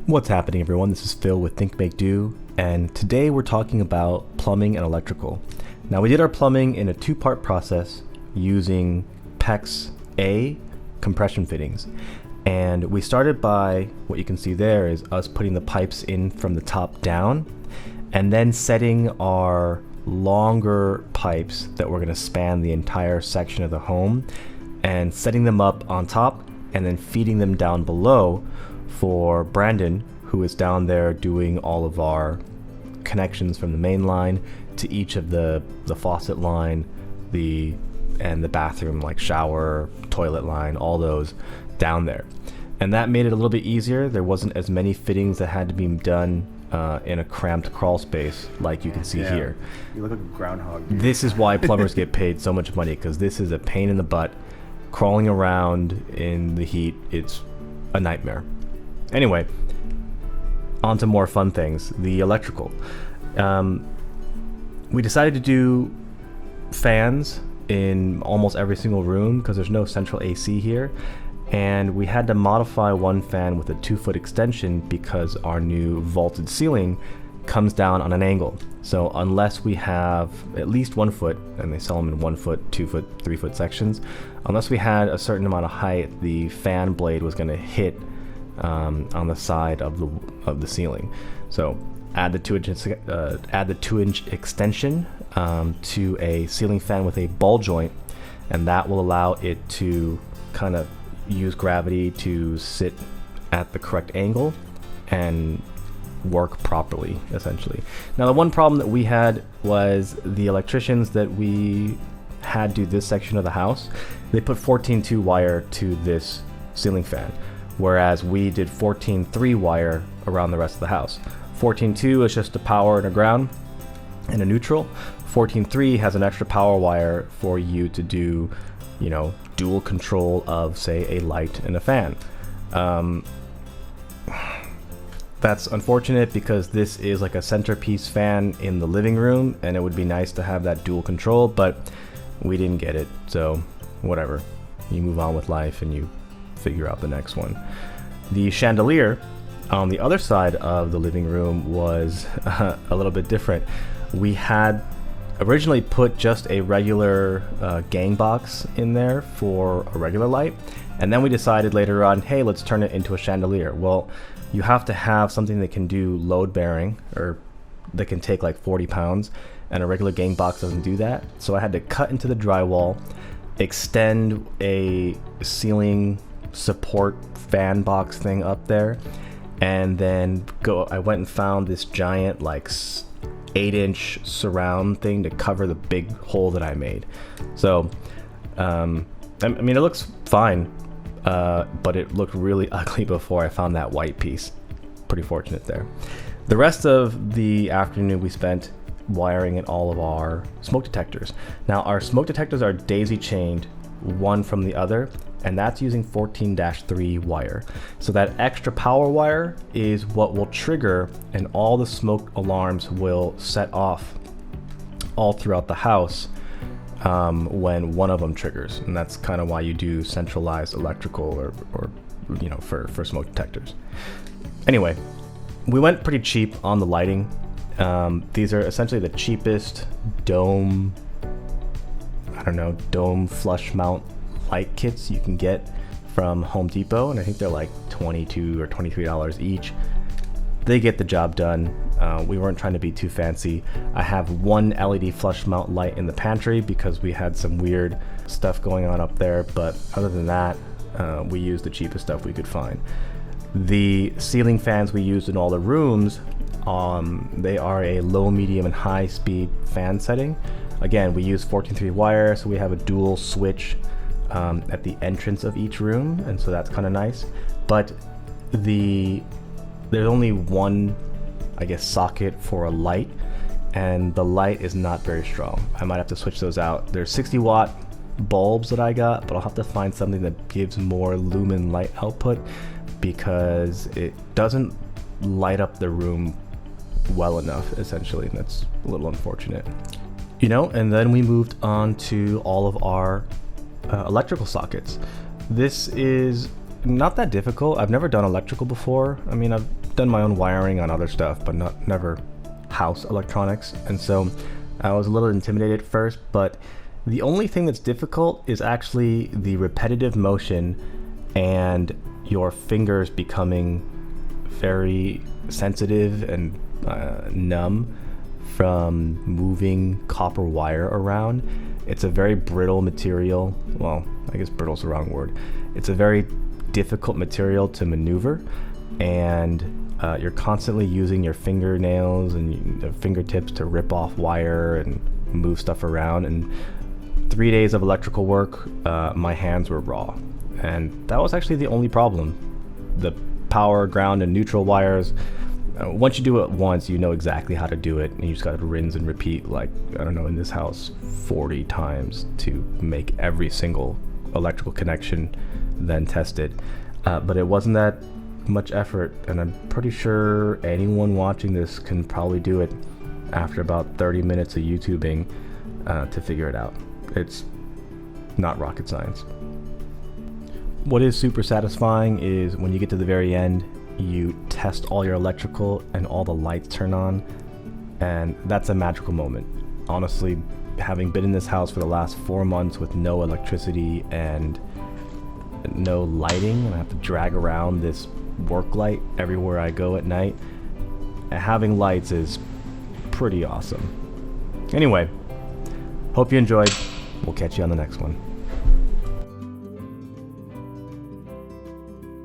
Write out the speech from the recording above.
What's happening, everyone? This is Phil with ThinkMakeDo, and today we're talking about plumbing and electrical. Now, we did our plumbing in a two-part process using PEX A compression fittings, and we started by what you can see there is us putting the pipes in from the top down, and then setting our longer pipes that were going to span the entire section of the home, and setting them up on top, and then feeding them down below for Brandon, who is down there doing all of our connections from the main line to each of the faucet line, and the bathroom, like shower, toilet line, all those down there. And that made it a little bit easier. There wasn't as many fittings that had to be done in a cramped crawl space like you can see here. You look like a groundhog, dude. This is why plumbers get paid so much money, because this is a pain in the butt. Crawling around in the heat, it's a nightmare. Anyway, on to more fun things. The electrical. We decided to do fans in almost every single room because there's no central AC here, and we had to modify one fan with a 2-foot extension because our new vaulted ceiling comes down on an angle. So unless we have at least 1 foot, and they sell them in 1 foot, 2 foot, 3 foot sections, unless we had a certain amount of height, the fan blade was going to hit on the side of the ceiling. So add the 2-inch extension to a ceiling fan with a ball joint, and that will allow it to kind of use gravity to sit at the correct angle and work properly, essentially. Now, the one problem that we had was the electricians that we had do this section of the house, they put 14.2 wire to this ceiling fan, whereas we did 14.3 wire around the rest of the house. 14.2 is just a power and a ground and a neutral. 14.3 has an extra power wire for you to do, dual control of, say, a light and a fan. That's unfortunate because this is like a centerpiece fan in the living room, and it would be nice to have that dual control, but we didn't get it, so whatever. You move on with life and you figure out the next one. The chandelier on the other side of the living room was a little bit different. We had originally put just a regular gang box in there for a regular light, and then we decided later on, hey, let's turn it into a chandelier. Well, you have to have something that can do load bearing, or that can take like 40 pounds, and a regular gang box doesn't do that. So I had to cut into the drywall, extend a ceiling support fan box thing up there, and then I went and found this giant like 8-inch surround thing to cover the big hole that I made. So I mean, it looks fine, but it looked really ugly before I found that white piece. Pretty fortunate there. The rest of the afternoon we spent wiring in all of our smoke detectors. Now, our smoke detectors are daisy chained one from the other, and that's using 14-3 wire. So that extra power wire is what will trigger, and all the smoke alarms will set off all throughout the house when one of them triggers. And that's kind of why you do centralized electrical or for smoke detectors. Anyway, we went pretty cheap on the lighting. These are essentially the cheapest dome flush mount light kits you can get from Home Depot, and I think they're like $22 or $23 each. They get the job done. We weren't trying to be too fancy. I have one LED flush mount light in the pantry because we had some weird stuff going on up there, but other than that, we used the cheapest stuff we could find. The ceiling fans we used in all the rooms, they are a low, medium, and high speed fan setting. Again, we use 14.3 wire, so we have a dual switch at the entrance of each room, and so that's kind of nice. But there's only one, I guess, socket for a light, and the light is not very strong. I might have to switch those out. There's 60-watt bulbs that I got, but I'll have to find something that gives more lumen light output because it doesn't light up the room well enough, essentially, and that's a little unfortunate. And then we moved on to all of our electrical sockets. This is not that difficult. I've never done electrical before. I mean, I've done my own wiring on other stuff, but never house electronics. And so I was a little intimidated at first, but the only thing that's difficult is actually the repetitive motion and your fingers becoming very sensitive and numb from moving copper wire around. It's a very brittle material. Well, I guess brittle's the wrong word. It's a very difficult material to maneuver, and you're constantly using your fingernails and your fingertips to rip off wire and move stuff around. And 3 days of electrical work, my hands were raw, and that was actually the only problem. The power, ground, and neutral wires, once you do it once, you know exactly how to do it, and you just got to rinse and repeat, like, I don't know, in this house 40 times to make every single electrical connection, then test it. But it wasn't that much effort, and I'm pretty sure anyone watching this can probably do it after about 30 minutes of YouTubing to figure it out. It's not rocket science. What is super satisfying is when you get to the very end, you test all your electrical and all the lights turn on, and that's a magical moment. Honestly, having been in this house for the last 4 months with no electricity and no lighting, and I have to drag around this work light everywhere I go at night, having lights is pretty awesome. Anyway, hope you enjoyed. We'll catch you on the next one.